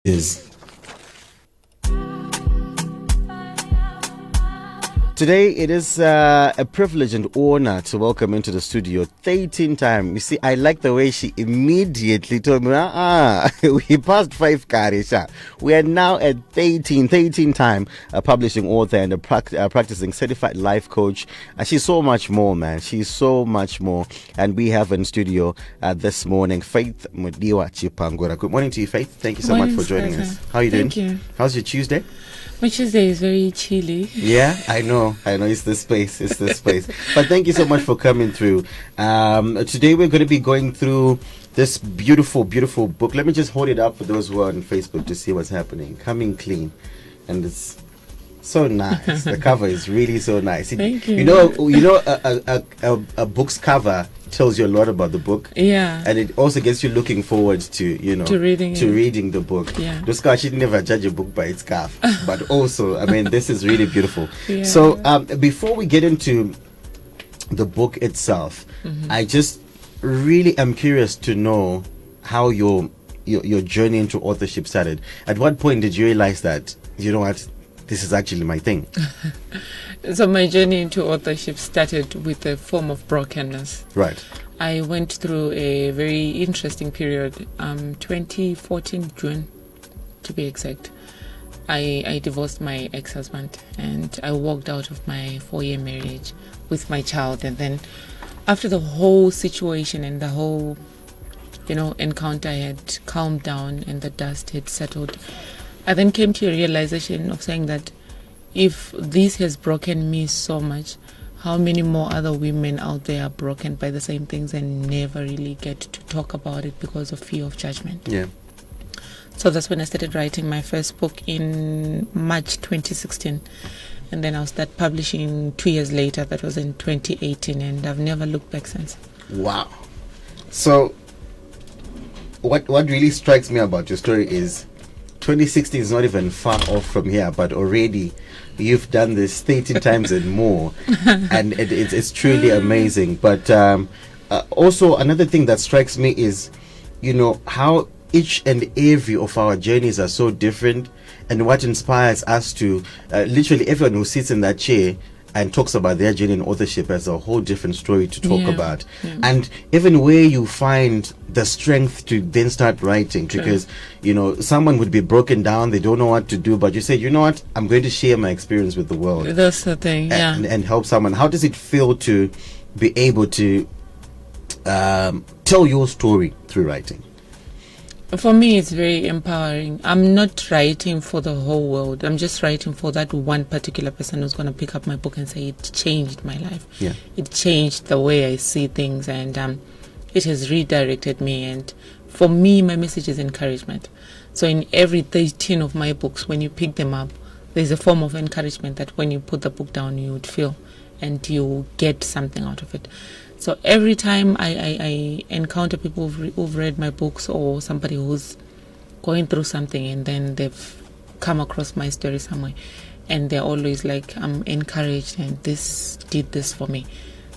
Is today it is a privilege and honor to welcome into the studio 13 time. You see, I like the way she immediately told me, we passed 5 Karisha. We are now at 13 time publishing author and a practicing certified life coach. She's so much more, man. She's so much more. And we have in studio this morning Faith Chipangura. Good morning to you, Faith. Thank you so much for joining us. How are you doing? Thank you. How's your Tuesday? My Tuesday is very chilly. Yeah, I know. It's the space. But thank you so much for coming through. Today we're going to be going through this beautiful book. Let me just hold it up for those who are on Facebook to see what's happening. Coming Clean, and it's so nice. The cover is really so nice. Thank you. You know, a book's cover tells you a lot about the book. Yeah. And it also gets you looking forward to reading the book. Yeah. Those guys should never judge a book by its cover. But also, I mean, this is really beautiful. Yeah. So before we get into the book itself, I just really am curious to know how your journey into authorship started. At what point did you realize that, you know what, this is actually my thing? So my journey into authorship started with a form of brokenness. Right. I went through a very interesting period, 2014 June to be exact. I divorced my ex-husband and I walked out of my 4-year marriage with my child. And then after the whole situation and the whole, encounter had calmed down and the dust had settled, I then came to a realization of saying that if this has broken me so much, how many more other women out there are broken by the same things and never really get to talk about it because of fear of judgment? Yeah. So that's when I started writing my first book in March 2016. And then I'll start publishing 2 years later. That was in 2018. And I've never looked back since. Wow. So what really strikes me about your story is 2016 is not even far off from here, but already you've done this 13 times and more. And it's truly amazing. But also another thing that strikes me is, how each and every of our journeys are so different, and what inspires us to literally everyone who sits in that chair and talks about their journey in authorship has a whole different story to talk about. Yeah. And even where you find the strength to then start writing. True. Because someone would be broken down, they don't know what to do, but you say, you know what, I'm going to share my experience with the world. That's the thing. Yeah. And help someone. How does it feel to be able to tell your story through writing? For me, it's very empowering. I'm not writing for the whole world. I'm just writing for that one particular person who's going to pick up my book and say, it changed my life. Yeah. It changed the way I see things, and it has redirected me. And for me, my message is encouragement. So in every 13 of my books, when you pick them up, there's a form of encouragement that when you put the book down, you would feel and you get something out of it. So every time I encounter people who've read my books, or somebody who's going through something and then they've come across my story somewhere, and they're always like, I'm encouraged and this did this for me,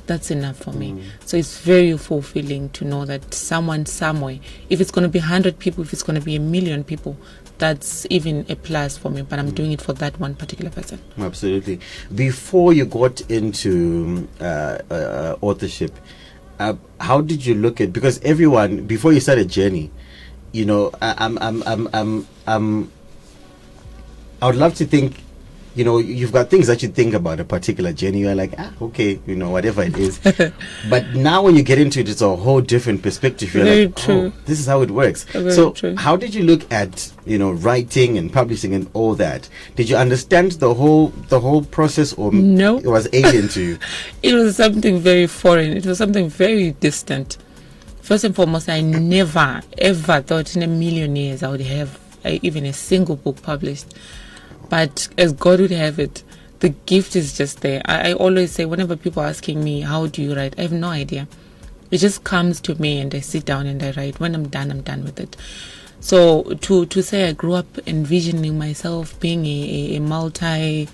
that's enough for me. So it's very fulfilling to know that someone somewhere, if it's going to be 100 people, if it's going to be 1 million people, that's even a plus for me, but I'm doing it for that one particular person. Absolutely. Before you got into authorship, how did you look at, because everyone, before you start a journey, I would love to think, you've got things that you think about a particular journey. You're like, okay, whatever it is. But now when you get into it, it's a whole different perspective. You're Very like, true. This is how it works. Very true. How did you look at, writing and publishing and all that? Did you understand the whole process, or no? It was alien to you? It was something very foreign. It was something very distant. First and foremost, I never, ever thought in a million years I would have even a single book published. But as God would have it, the gift is just there. I always say, whenever people are asking me, how do you write? I have no idea. It just comes to me and I sit down and I write. When I'm done with it. So to say I grew up envisioning myself being a multi,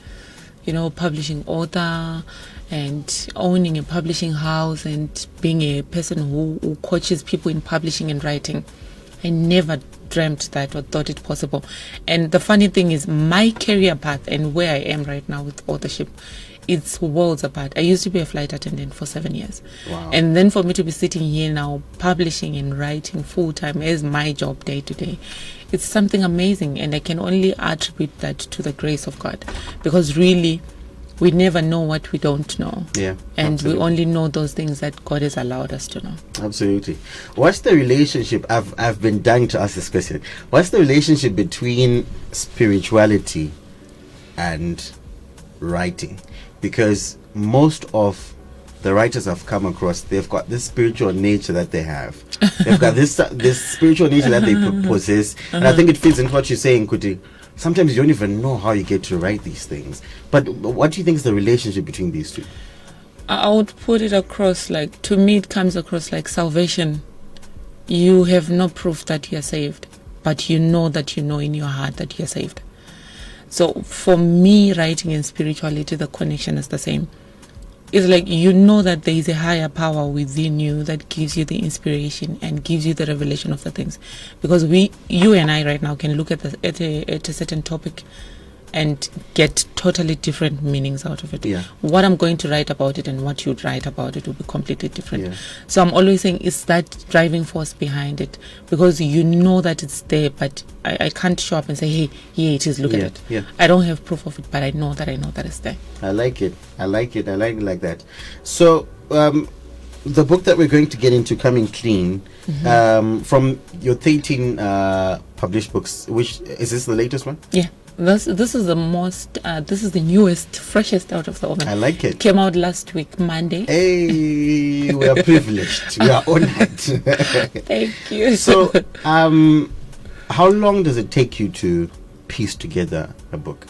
publishing author and owning a publishing house and being a person who coaches people in publishing and writing, I never dreamt that or thought it possible. And the funny thing is, my career path and where I am right now with authorship, it's worlds apart. I used to be a flight attendant for 7 years. Wow. And then for me to be sitting here now, publishing and writing full time as my job day to day, it's something amazing. And I can only attribute that to the grace of God, because really, we never know what we don't know. Yeah. And absolutely. we only know those things that God has allowed us to know. Absolutely. What's the relationship? I've been dying to ask this question. What's the relationship between spirituality and writing? Because most of the writers I've come across, they've got this spiritual nature that they have. They've got this spiritual nature that they possess. And I think it fits into what you're saying, Kuti. Sometimes you don't even know how you get to write these things. But what do you think is the relationship between these two? I would put it across like, to me, it comes across like salvation. You have no proof that you're saved, but you know in your heart that you're saved. So for me, writing and spirituality, the connection is the same. It's like you know that there is a higher power within you that gives you the inspiration and gives you the revelation of the things. Because you and I right now can look at a certain topic and get totally different meanings out of it. Yeah. What I'm going to write about it and what you'd write about it will be completely different. Yeah. So I'm always saying it's that driving force behind it, because you know that it's there, but I can't show up and say, hey, here it is, look at it. Yeah. I don't have proof of it, but I know that it's there. I like it. I like it like that. So, the book that we're going to get into, Coming Clean, from your 13 published books, which is this the latest one? Yeah. This is the most, this is the newest, freshest out of the oven. I like it. Came out last week, Monday. Hey, we are privileged. We are honored. Thank you. So, how long does it take you to piece together a book?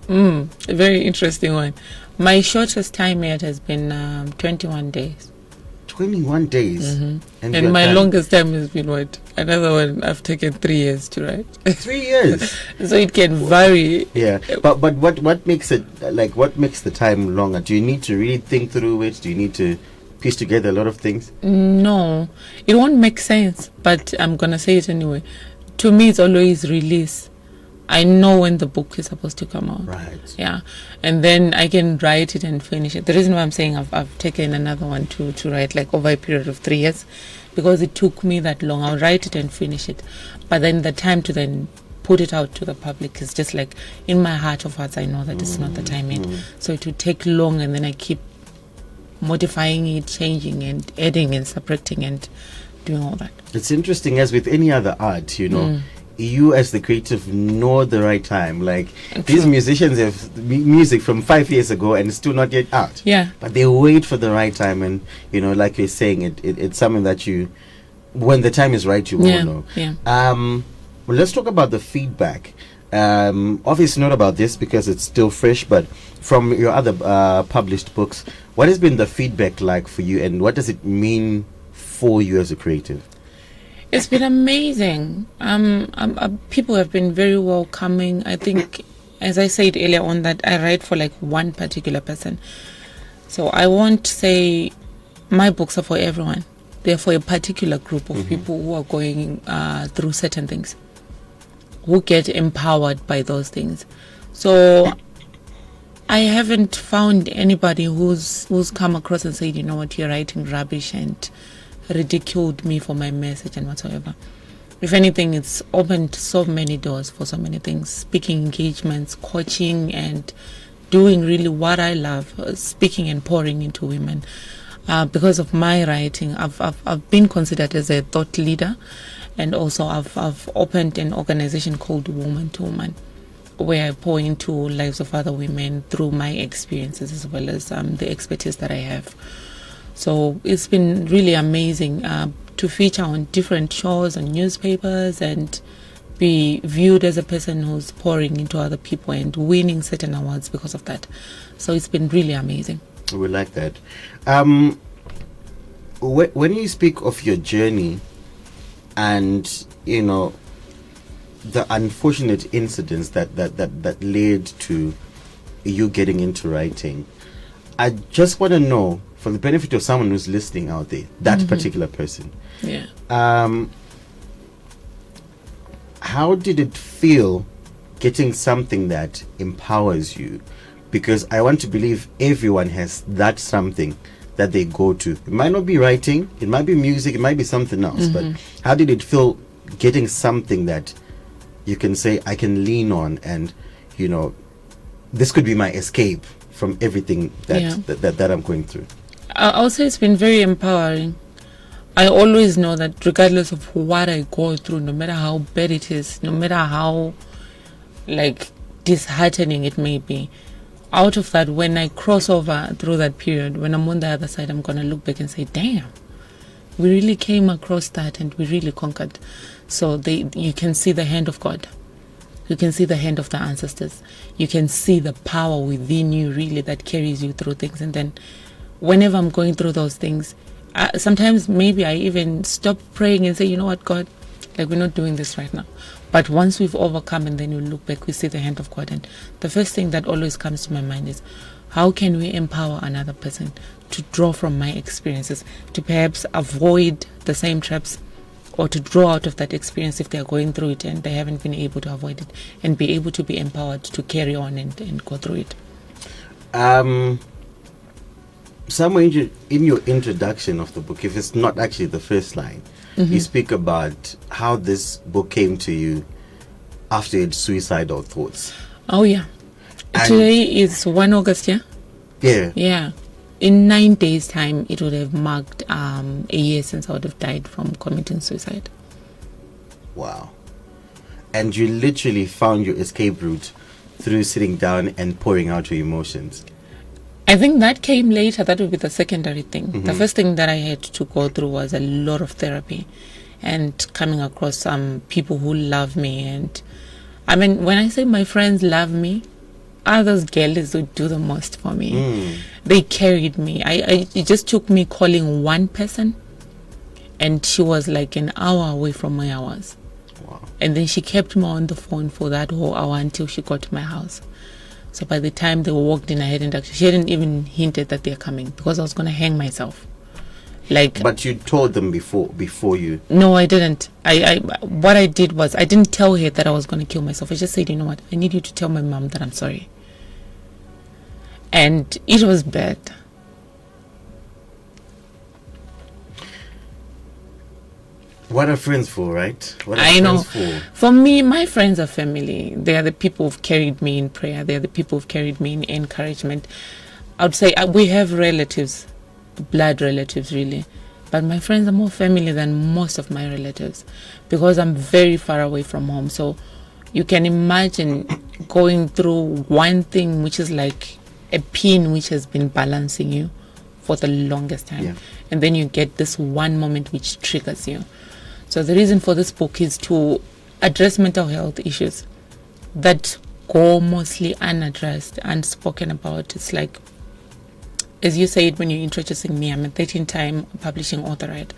A very interesting one. My shortest time yet has been 21 days. 21 days. And my longest time has been what? Another one I've taken 3 years to write. 3 years. So it can vary. Yeah. But what makes it, like, what makes the time longer? Do you need to really think through it? Do you need to piece together a lot of things? No, it won't make sense, but I'm going to say it anyway. To me, it's always release. I know when the book is supposed to come out. Right. Yeah. And then I can write it and finish it. The reason why I'm saying I've taken another one to write like over a period of 3 years, because it took me that long. I'll write it and finish it. But then the time to then put it out to the public is just like, in my heart of hearts, I know that it's not the time yet. So it will take long, and then I keep modifying it, changing and adding and subtracting and doing all that. It's interesting, as with any other art, you know, you as the creative know the right time. Like, these musicians have music from 5 years ago and it's still not yet out. Yeah. But they wait for the right time, and, you know, like you're saying, it's something that you, when the time is right, you will know. Yeah. Well, let's talk about the feedback. Obviously not about this because it's still fresh, but from your other published books, what has been the feedback like for you, and what does it mean for you as a creative? It's been amazing. People have been very welcoming. I think, as I said earlier on, that I write for like one particular person. So I won't say my books are for everyone. They're for a particular group of people who are going through certain things, who get empowered by those things. So I haven't found anybody who's come across and said, you know what, you're writing rubbish, and ridiculed me for my message and whatsoever. If anything, it's opened so many doors for so many things: speaking engagements, coaching, and doing really what I love, speaking and pouring into women. Because of my writing, I've been considered as a thought leader, and also I've opened an organization called Woman to Woman, where I pour into lives of other women through my experiences as well as the expertise that I have. So it's been really amazing to feature on different shows and newspapers and be viewed as a person who's pouring into other people and winning certain awards because of that. So it's been really amazing. We like that. When you speak of your journey and, you know, the unfortunate incidents that led to you getting into writing, I just want to know, for the benefit of someone who's listening out there, that particular person. Yeah. how did it feel getting something that empowers you? Because I want to believe everyone has that something that they go to. It might not be writing, it might be music, it might be something else. But how did it feel getting something that you can say, I can lean on, and this could be my escape from everything that I'm going through? I'll say it's been very empowering. I always know that regardless of what I go through, no matter how bad it is, no matter how disheartening it may be, out of that, when I cross over through that period, when I'm on the other side, I'm going to look back and say, damn, we really came across that and we really conquered. So you can see the hand of God. You can see the hand of the ancestors. You can see the power within you really that carries you through things. And then whenever I'm going through those things, sometimes maybe I even stop praying and say, you know what, God, we're not doing this right now. But once we've overcome, and then you look back, we see the hand of God. And the first thing that always comes to my mind is, how can we empower another person to draw from my experiences, to perhaps avoid the same traps, or to draw out of that experience if they're going through it and they haven't been able to avoid it, and be able to be empowered to carry on and go through it. Somewhere in your introduction of the book, if it's not actually the first line, you speak about how this book came to you after you had suicidal thoughts. Oh, yeah. And today is 1 August, yeah? Yeah. Yeah. In 9 days' time, it would have marked a year since I would have died from committing suicide. Wow. And you literally found your escape route through sitting down and pouring out your emotions. I think that came later. That would be the secondary thing. The first thing that I had to go through was a lot of therapy and coming across some people who love me. And I mean, when I say my friends love me, others girls who do the most for me. They carried me. It just took me calling one person, and she was like an hour away from where I was. Wow. And then she kept me on the phone for that whole hour until she got to my house. So by the time they walked in, she hadn't even hinted that they're coming, because I was going to hang myself. But you told them before you? No, I didn't. What I did was, I didn't tell her that I was going to kill myself. I just said, you know what, I need you to tell my mom that I'm sorry. And it was bad. What are friends for, right? What are I know. friends For me, my friends are family. They are the people who've carried me in prayer. They are the people who've carried me in encouragement. I would say we have relatives, blood relatives really. But my friends are more family than most of my relatives, because I'm very far away from home. So you can imagine going through one thing which is like a pin which has been balancing you for the longest time. Yeah. And then you get this one moment which triggers you. So the reason for this book is to address mental health issues that go mostly unaddressed, unspoken about. It's like, as you said when you're introducing me, I'm a 13-time publishing author, right?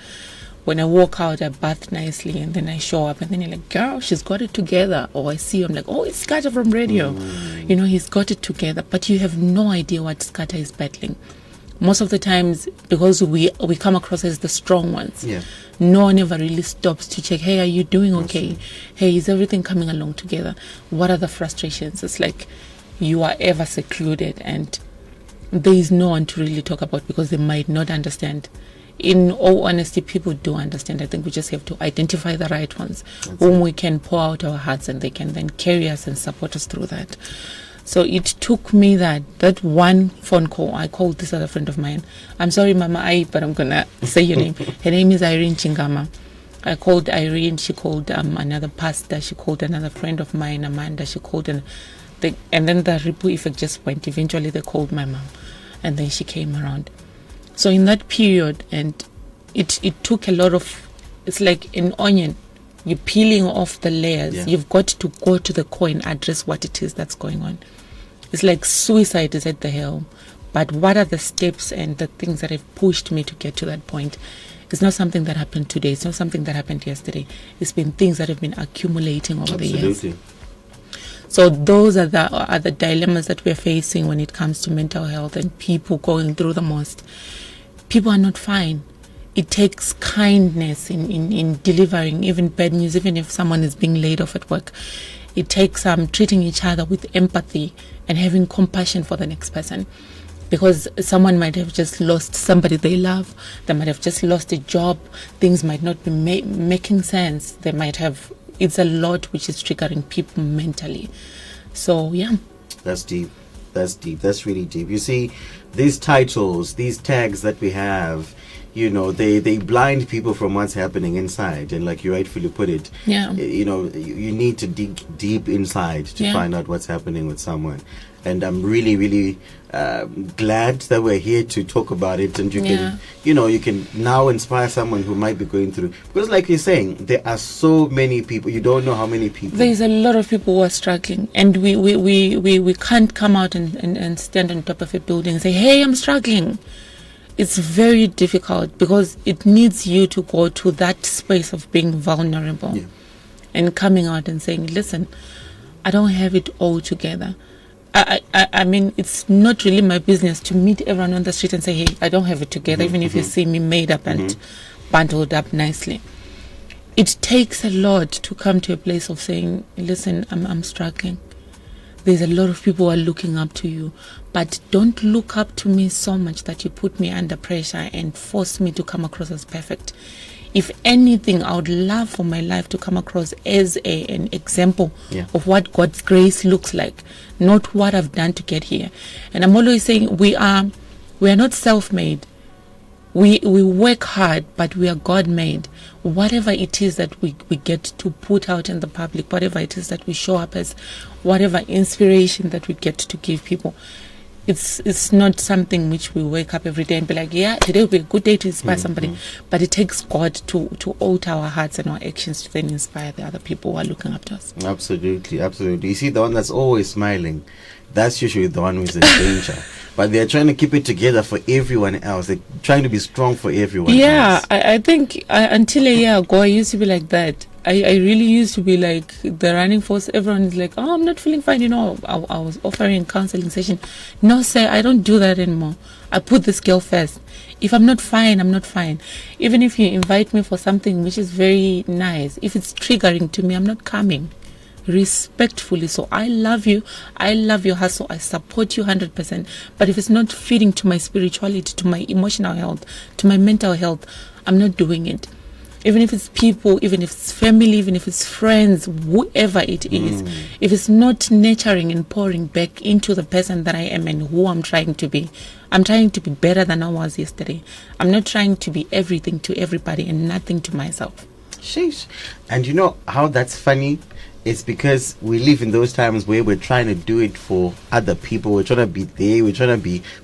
When I walk out, I bath nicely, and then I show up, and then you're like, girl, she's got it together. Or I see you, I'm like, oh, it's Scatter from radio. He's got it together. But you have no idea what Scatter is battling. Most of the times, because we come across as the strong ones, no one ever really stops to check, hey, are you doing okay? Hey, is everything coming along together? What are the frustrations? It's like you are ever secluded, and there is no one to really talk about, because they might not understand. In all honesty, people do understand. I think we just have to identify the right ones whom we can pour out our hearts, and they can then carry us and support us through that. So it took me that one phone call. I called this other friend of mine. I'm sorry, Mama but I'm going to say your name. Her name is Irene Chingama. I called Irene. She called another pastor. She called another friend of mine, Amanda. She called, and then the ripple effect just went. Eventually, they called my mom, and then she came around. So in that period, and it took a lot of, it's like an onion. You're peeling off the layers. Yeah. You've got to go to the core and address what it is that's going on. It's like suicide is at the helm. But what are the steps and the things that have pushed me to get to that point? It's not something that happened today. It's not something that happened yesterday. It's been things that have been accumulating over the years. So those are the dilemmas that we're facing when it comes to mental health and people going through the most. People are not fine. it takes kindness in delivering even bad news, even if someone is being laid off at work. It takes treating each other with empathy and having compassion for the next person. Because someone might have just lost somebody they love, they might have just lost a job, things might not be making sense. They might have, it's a lot which is triggering people mentally. So, yeah. That's deep. That's deep. That's really deep. You see, these titles, these tags that we have, you know, they blind people from what's happening inside. And like you rightfully put it, yeah, you know, you need to dig deep inside to find out what's happening with someone. And I'm really, really glad that we're here to talk about it. And you can, you know, you can now inspire someone who might be going through. Because like you're saying, there are so many people. You don't know how many people. There's a lot of people who are struggling. And we can't come out and stand on top of a building and say, hey, I'm struggling. It's very difficult because it needs you to go to that space of being vulnerable and coming out and saying, listen, I don't have it all together. I mean, it's not really my business to meet everyone on the street and say, hey, I don't have it together, even if you see me made up and bundled up nicely. It takes a lot to come to a place of saying, listen, I'm struggling. There's a lot of people who are looking up to you, but don't look up to me so much that you put me under pressure and force me to come across as perfect. If anything, I would love for my life to come across as an example of what God's grace looks like, not what I've done to get here. And I'm always saying we are not self-made. We work hard, but we are God-made. Whatever it is that we get to put out in the public, whatever it is that we show up as, whatever inspiration that we get to give people, it's not something which we wake up every day and be like, yeah, today will be a good day to inspire somebody. But it takes God to alter our hearts and our actions to then inspire the other people who are looking up to us. Absolutely, absolutely. You see, the one that's always smiling, that's usually the one who's in danger. But they're trying to keep it together for everyone else. They're trying to be strong for everyone else. I think until a year ago, I used to be like that. I really used to be like the running force. Everyone is like, oh, I'm not feeling fine. You know, I was offering counseling session. No, sir, I don't do that anymore. I put this girl first. If I'm not fine, I'm not fine. Even if you invite me for something which is very nice, if it's triggering to me, I'm not coming. Respectfully. So I love you. I love your hustle. I support you 100%. But if it's not feeding to my spirituality, to my emotional health, to my mental health, I'm not doing it. Even if it's people, even if it's family, even if it's friends, whoever it is, if it's not nurturing and pouring back into the person that I am and who I'm trying to be. I'm trying to be better than I was yesterday. I'm not trying to be everything to everybody and nothing to myself. Sheesh. And you know how that's funny? It's because we live in those times where we're trying to do it for other people. We're trying to be there,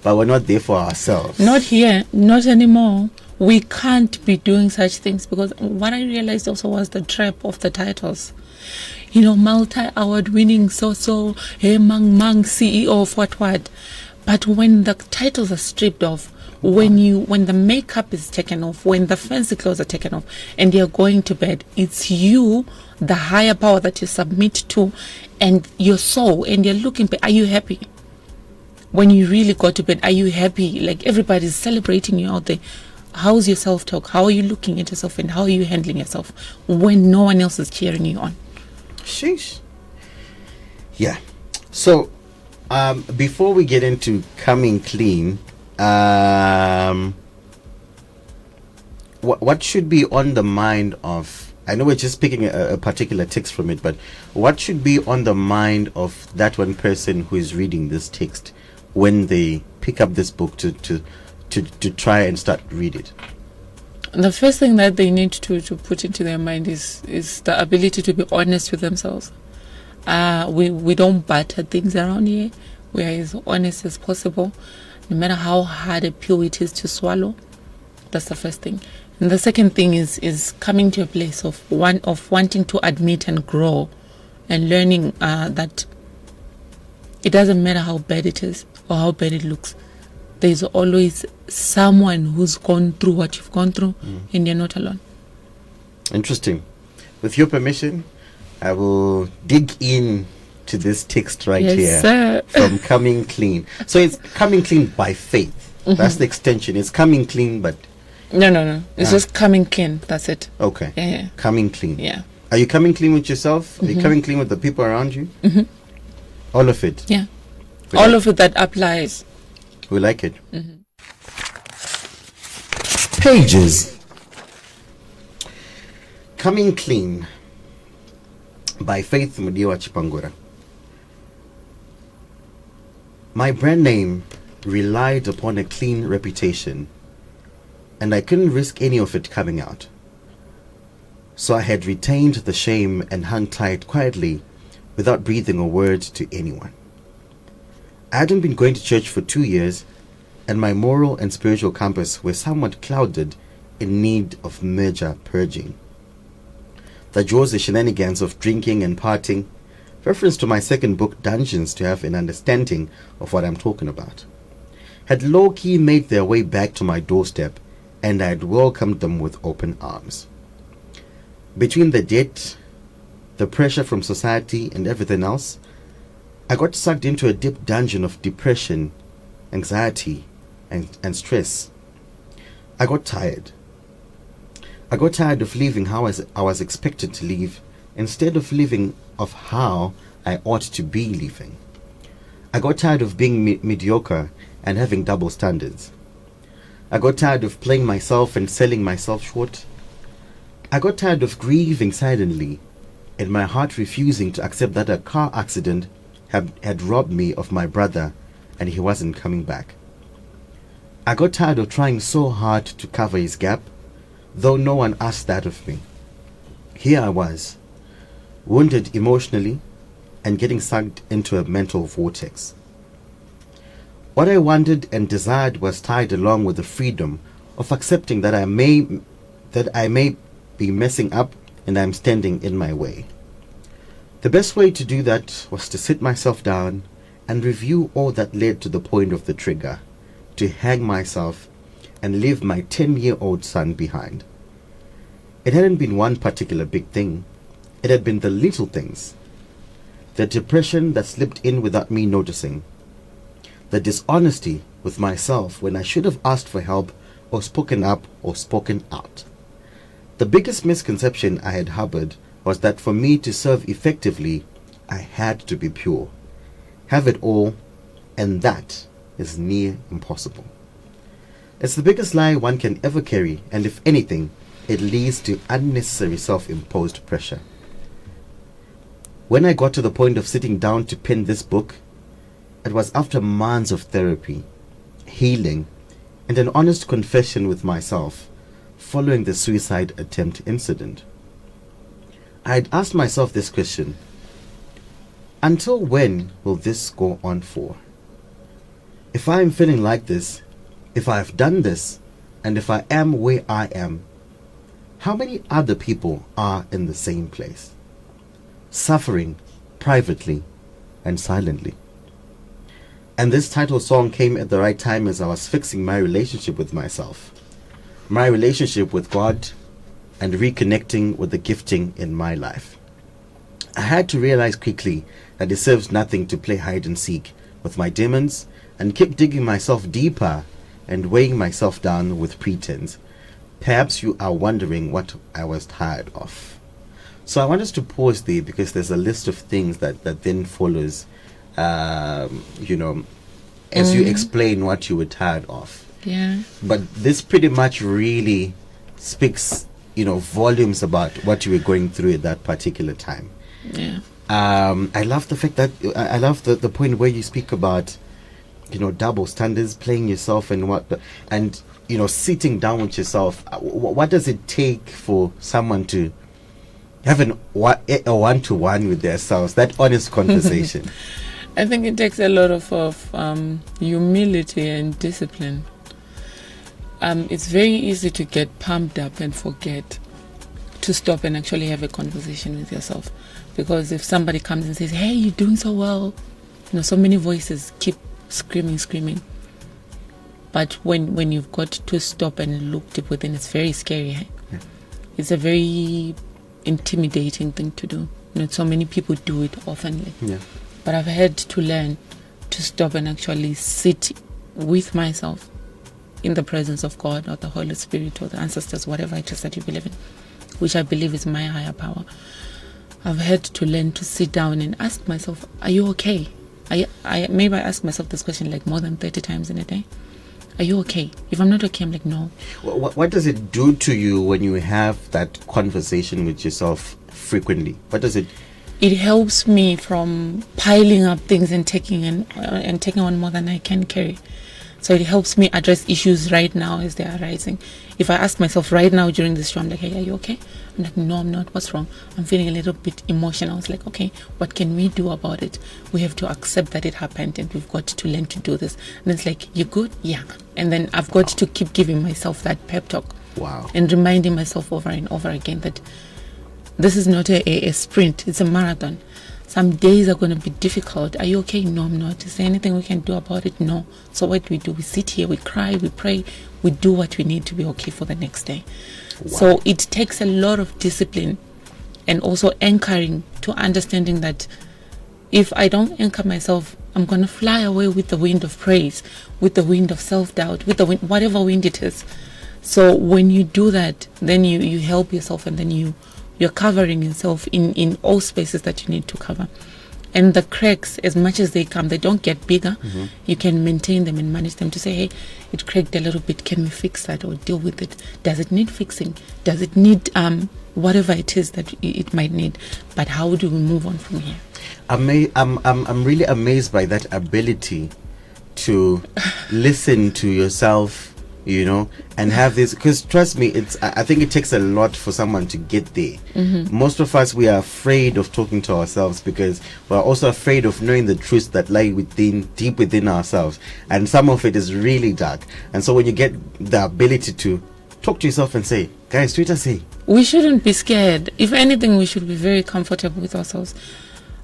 but we're not there for ourselves. Not here, not anymore. We can't be doing such things because what I realized also was the trap of the titles. You know, multi-award winning, hey, mang, CEO of what. But when the titles are stripped off, when the makeup is taken off, when the fancy clothes are taken off, and you're going to bed, it's you, the higher power that you submit to, and your soul, and you're looking. Are you happy? When you really go to bed, are you happy? Like everybody's celebrating you out there. How's your self-talk? How are you looking at yourself, and how are you handling yourself when no one else is cheering you on? Sheesh. Yeah. So, before we get into coming clean, what should be on the mind of, I know we're just picking a particular text from it, but what should be on the mind of that one person who is reading this text when they pick up this book to try and start read it? The first thing that they need to put into their mind is the ability to be honest with themselves. We don't butter things around here. We are as honest as possible, no matter how hard a pill it is to swallow. That's the first thing. And the second thing is coming to a place of wanting to admit and grow, and learning that it doesn't matter how bad it is or how bad it looks. There's always someone who's gone through what you've gone through, and you're not alone. Interesting. With your permission, I will dig in to this text here, sir. From Coming Clean. So it's coming clean by faith. That's the extension. It's coming clean, but No. It's just coming clean. That's it. Okay. Yeah. Coming clean. Yeah. Are you coming clean with yourself? Are you coming clean with the people around you? All of it? Yeah. We All like, of it that applies. we like it. Pages. Coming Clean by Faith Chipangura. My brand name relied upon a clean reputation, and I couldn't risk any of it coming out. So I had retained the shame and hung tight quietly without breathing a word to anyone. I hadn't been going to church for 2 years, and my moral and spiritual compass were somewhat clouded, in need of major purging. The jaws, the shenanigans of drinking and partying, reference to my second book, Dungeons, to have an understanding of what I'm talking about, had low-key made their way back to my doorstep, and I had welcomed them with open arms. Between the debt, the pressure from society, and everything else, I got sucked into a deep dungeon of depression, anxiety, and stress. I got tired. I got tired of living how I was expected to live, instead of living of how I ought to be living. I got tired of being mediocre and having double standards. I got tired of playing myself and selling myself short. I got tired of grieving silently, and my heart refusing to accept that a car accident had robbed me of my brother and he wasn't coming back. I got tired of trying so hard to cover his gap, though no one asked that of me. Here I was, wounded emotionally and getting sucked into a mental vortex. What I wanted and desired was tied along with the freedom of accepting that I may be messing up and I'm standing in my way. The best way to do that was to sit myself down and review all that led to the point of the trigger, to hang myself and leave my 10-year-old son behind. It hadn't been one particular big thing. It had been the little things. The depression that slipped in without me noticing. The dishonesty with myself when I should have asked for help or spoken up or spoken out. The biggest misconception I had harbored was that for me to serve effectively, I had to be pure, have it all, and that is near impossible. It's the biggest lie one can ever carry, and if anything, it leads to unnecessary self-imposed pressure. When I got to the point of sitting down to pen this book, it was after months of therapy, healing, and an honest confession with myself following the suicide attempt incident. I had asked myself this question: until when will this go on for? If I am feeling like this, if I have done this, and if I am where I am, how many other people are in the same place, suffering privately and silently? And this title song came at the right time as I was fixing my relationship with myself, my relationship with God, and reconnecting with the gifting in my life. I had to realize quickly that it serves nothing to play hide and seek with my demons and keep digging myself deeper and weighing myself down with pretense. Perhaps you are wondering what I was tired of. So I want us to pause there, because there's a list of things that then follows, as you explain what you were tired of. Yeah. But this pretty much really speaks, volumes about what you were going through at that particular time. Yeah. I love the fact that I love the point where you speak about, double standards, playing yourself and sitting down with yourself. What does it take for someone to have a one-to-one with themselves, that honest conversation? I think it takes a lot of humility and discipline. It's very easy to get pumped up and forget to stop and actually have a conversation with yourself. Because if somebody comes and says, "Hey, you're doing so well," so many voices keep screaming. But when you've got to stop and look deep within, it's very scary. Eh? Yeah. It's a very intimidating thing to do. So many people do it oftenly. Yeah. But I've had to learn to stop and actually sit with myself in the presence of God or the Holy Spirit or the ancestors, whatever it is that you believe in, which I believe is my higher power, I've had to learn to sit down and ask myself, are you okay? Maybe I ask myself this question like more than 30 times in a day. Are you okay? If I'm not okay, I'm like, no. What does it do to you when you have that conversation with yourself frequently? What does it? It helps me from piling up things and taking on more than I can carry. So it helps me address issues right now as they are arising. If I ask myself right now during this show, I'm like, hey, are you okay? I'm like, no, I'm not. What's wrong? I'm feeling a little bit emotional. It's like, okay, what can we do about it? We have to accept that it happened and we've got to learn to do this. And it's like, you good? Yeah. And then I've got to keep giving myself that pep talk. Wow. And reminding myself over and over again that this is not a sprint, it's a marathon. Some days are going to be difficult. Are you okay? No, I'm not. Is there anything we can do about it? No. So what do? We sit here, we cry, we pray, we do what we need to be okay for the next day. Wow. So it takes a lot of discipline and also anchoring to understanding that if I don't anchor myself, I'm going to fly away with the wind of praise, with the wind of self-doubt, with the wind, whatever wind it is. So when you do that, then you help yourself, and then you're covering yourself in all spaces that you need to cover. And the cracks, as much as they come, they don't get bigger. Mm-hmm. You can maintain them and manage them to say, hey, it cracked a little bit. Can we fix that or deal with it? Does it need fixing? Does it need whatever it is that it might need? But how do we move on from here? I'm really amazed by that ability to listen to yourself, you know, and have this, because trust me, I think it takes a lot for someone to get there. Mm-hmm. Most of us, we are afraid of talking to ourselves because we're also afraid of knowing the truths that lie deep within ourselves, and some of it is really dark. And so when you get the ability to talk to yourself and say, guys, Twitter say, we shouldn't be scared. If anything, we should be very comfortable with ourselves.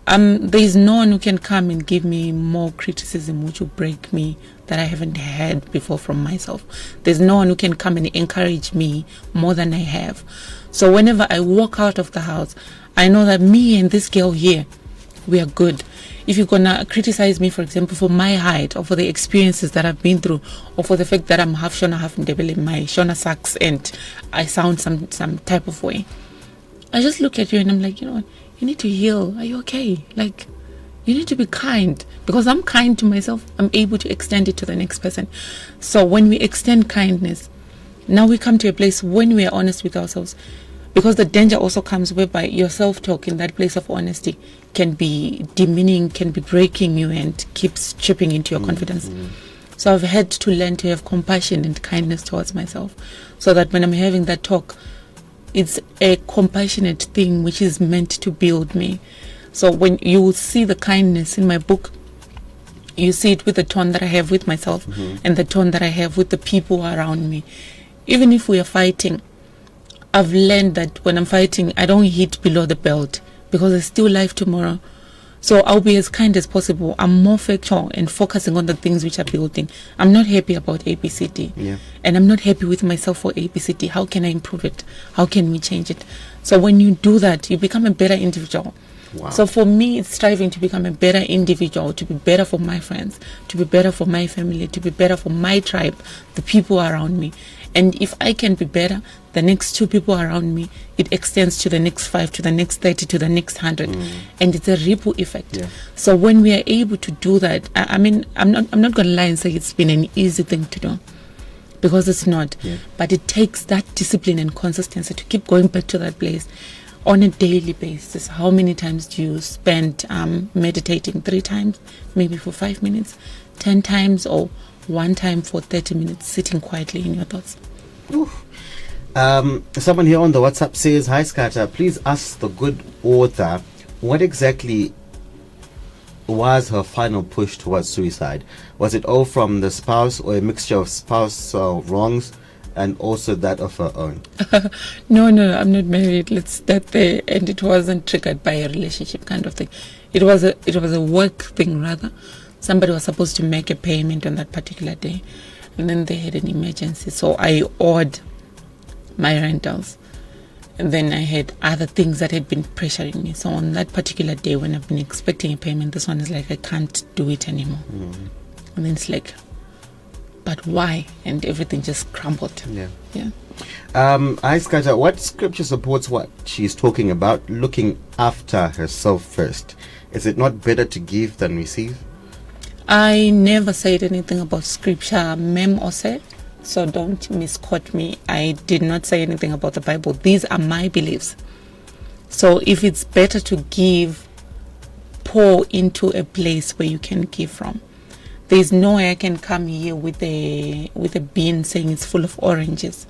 There is no one who can come and give me more criticism which will break me that I haven't had before from myself. There's no one who can come and encourage me more than I have. So whenever I walk out of the house, I know that me and this girl here, we are good. If you're gonna criticize me, for example, for my height or for the experiences that I've been through, or for the fact that I'm half Shona, half Ndebele, my Shona sucks and I sound some type of way, I just look at you and I'm like, you know what? You need to heal. Are you okay? Like, you need to be kind, because I'm kind to myself. I'm able to extend it to the next person. So when we extend kindness, now we come to a place when we are honest with ourselves, because the danger also comes whereby your self-talk in that place of honesty can be demeaning, can be breaking you and keeps chipping into your confidence. So I've had to learn to have compassion and kindness towards myself, so that when I'm having that talk, it's a compassionate thing which is meant to build me. So when you will see the kindness in my book, you see it with the tone that I have with myself, and the tone that I have with the people around me. Even if we are fighting, I've learned that when I'm fighting, I don't hit below the belt, because there's still life tomorrow. So I'll be as kind as possible. I'm more factual and focusing on the things which are building. I'm not happy about ABCD. Yeah. And I'm not happy with myself for ABCD. How can I improve it? How can we change it? So when you do that, you become a better individual. Wow. So for me, it's striving to become a better individual, to be better for my friends, to be better for my family, to be better for my tribe, the people around me. And if I can be better, the next 2 people around me, it extends to the next 5, to the next 30, to the next 100. And it's a ripple effect. Yeah. So when we are able to do that, I mean, I'm not going to lie and say it's been an easy thing to do, because it's not. Yeah. But it takes that discipline and consistency to keep going back to that place on a daily basis. How many times do you spend meditating? 3 times, maybe for 5 minutes, 10 times, or 1 time for 30 minutes, sitting quietly in your thoughts. Someone here on the WhatsApp says, hi Skata, please ask the good author what exactly was her final push towards suicide. Was it all from the spouse, or a mixture of spouse wrongs and also that of her own? No, I'm not married. Let's start there. And it wasn't triggered by a relationship kind of thing. It was a work thing rather. Somebody was supposed to make a payment on that particular day, and then they had an emergency. So I owed my rentals, and then I had other things that had been pressuring me. So on that particular day when I've been expecting a payment, this one is like, I can't do it anymore. And then it's like, but why? And everything just crumbled. Yeah. Yeah. Iskata, what scripture supports what she's talking about, looking after herself first? Is it not better to give than receive? I never said anything about scripture, mem or say, so don't misquote me. I did not say anything about the Bible. These are my beliefs. So if it's better to give, pour into a place where you can give from. There's no way I can come here with a bin saying it's full of oranges,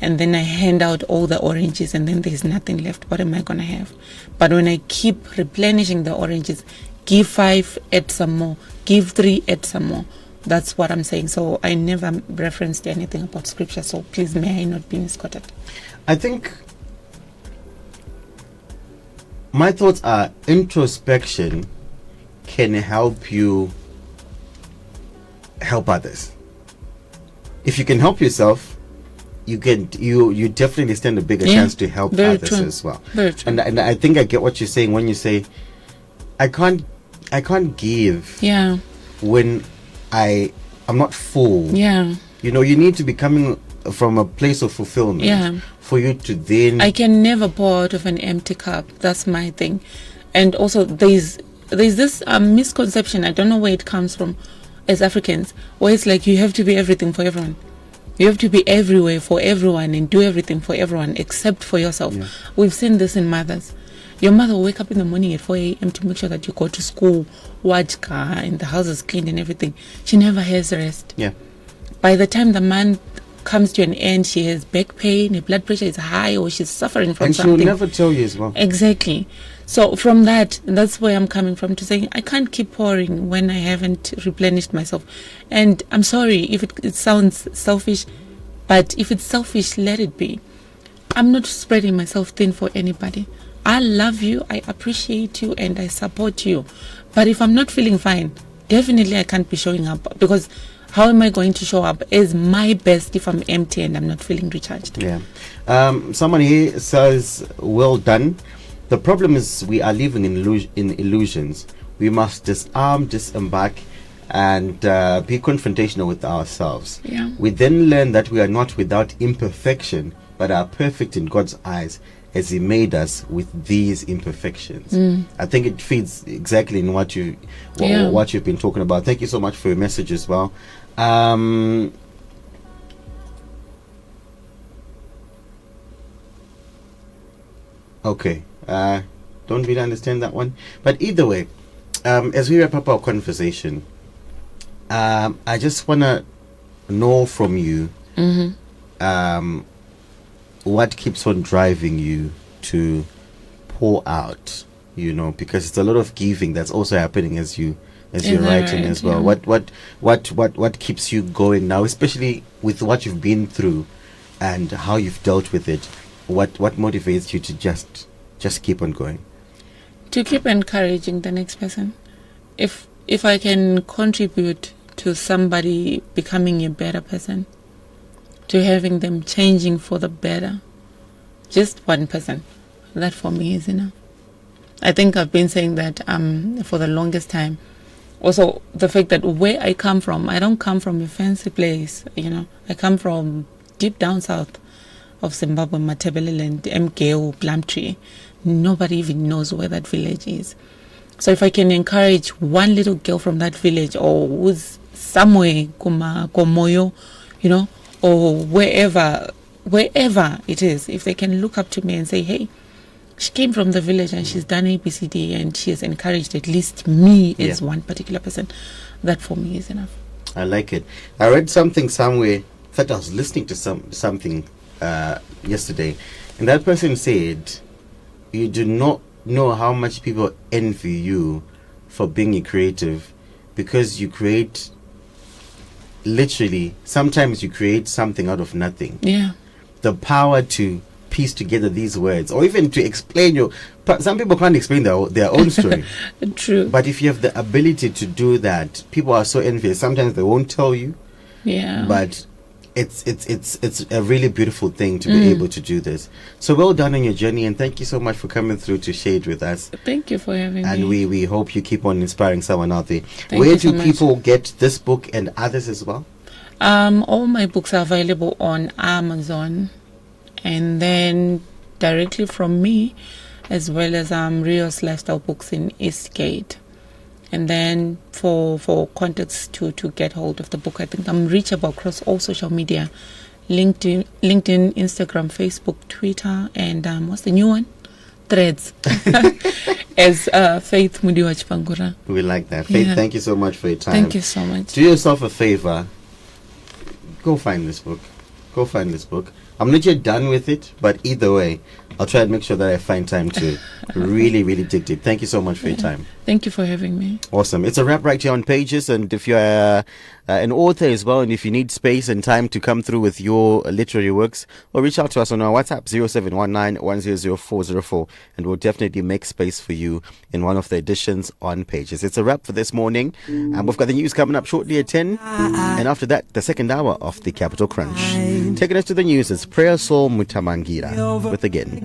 and then I hand out all the oranges and then there's nothing left. What am I going to have? But when I keep replenishing the oranges, give 5, add some more, give 3, add some more. That's what I'm saying. So I never referenced anything about scripture, so please may I not be misquoted. I think my thoughts are introspection can help you help others. If you can help yourself, you definitely stand a bigger chance to help others as well. Very true. And I think I get what you're saying when you say I can't give when I'm not full. Yeah. You know, you need to be coming from a place of fulfillment for you to then. I can never pour out of an empty cup. That's my thing. And also there's this misconception, I don't know where it comes from, as Africans, where it's like you have to be everything for everyone. You have to be everywhere for everyone and do everything for everyone except for yourself. Yeah. We've seen this in mothers. Your mother will wake up in the morning at 4 a.m. to make sure that you go to school, watch car, and the house is clean and everything. She never has rest. Yeah. By the time the month comes to an end, she has back pain, her blood pressure is high, or she's suffering from something. And she'll never tell you as well. Exactly. So from that's where I'm coming from, to saying I can't keep pouring when I haven't replenished myself. And I'm sorry if it sounds selfish, but if it's selfish, let it be. I'm not spreading myself thin for anybody. I love you, I appreciate you, and I support you. But if I'm not feeling fine, definitely I can't be showing up, because how am I going to show up as my best if I'm empty and I'm not feeling recharged? Yeah. Someone here says, well done. The problem is we are living in illusions. We must disarm, disembark, and be confrontational with ourselves. Yeah. We then learn that we are not without imperfection, but are perfect in God's eyes, as He made us with these imperfections. I think it feeds exactly in what you've been talking about. Thank you so much for your message as well. Okay. Don't really understand that one. But either way, as we wrap up our conversation, I just want to know from you what keeps on driving you to pour out, you know, because it's a lot of giving that's also happening as you're writing as well. What keeps you going now, especially with what you've been through and how you've dealt with it? What motivates you to just keep on going? To keep encouraging the next person. If I can contribute to somebody becoming a better person, to having them changing for the better, just one person, that for me is enough. I think I've been saying that for the longest time. Also, the fact that where I come from, I don't come from a fancy place, you know. I come from deep down south of Zimbabwe, Matabeleland, MKO, Plumtree. Nobody even knows where that village is. So if I can encourage one little girl from that village, or who's somewhere, Komoyo, you know, or wherever it is, if they can look up to me and say, hey, she came from the village and she's done ABCD and she has encouraged at least me as one particular person, that for me is enough. I like it. I read something somewhere. In fact, I was listening to something yesterday, and that person said, you do not know how much people envy you for being a creative, because you create, literally, sometimes you create something out of nothing. Yeah. The power to piece together these words, or even to explain some people can't explain their own story. True. But if you have the ability to do that, people are so envious. Sometimes they won't tell you. Yeah. But it's a really beautiful thing to be able to do this. So well done on your journey, and thank you so much for coming through to shade with us. Thank you for having me. And we hope you keep on inspiring someone out there. Thank Where you so do much. people get this book and others as well? All my books are available on Amazon, and then directly from me, as well as Rio's Lifestyle Books in Eastgate. And then for contacts to get hold of the book, I think I'm reachable across all social media: LinkedIn, Instagram, Facebook, Twitter, and what's the new one? Threads. As Faith Chipangura. We like that. Faith, thank you so much for your time. Thank you so much. Do yourself a favor. Go find this book. Go find this book. I'm not yet done with it, but either way, I'll try and make sure that I find time to really, really dig deep. Thank you so much for your time. Thank you for having me. Awesome. It's a wrap right here on Pages. And if you're an author as well, and if you need space and time to come through with your literary works, or reach out to us on our WhatsApp 0719100404, and we'll definitely make space for you in one of the editions on Pages. It's a wrap for this morning, and we've got the news coming up shortly at 10, and after that, the second hour of the Capital Crunch. Taking us to the news is Prayer Soul Mutamangira with Again.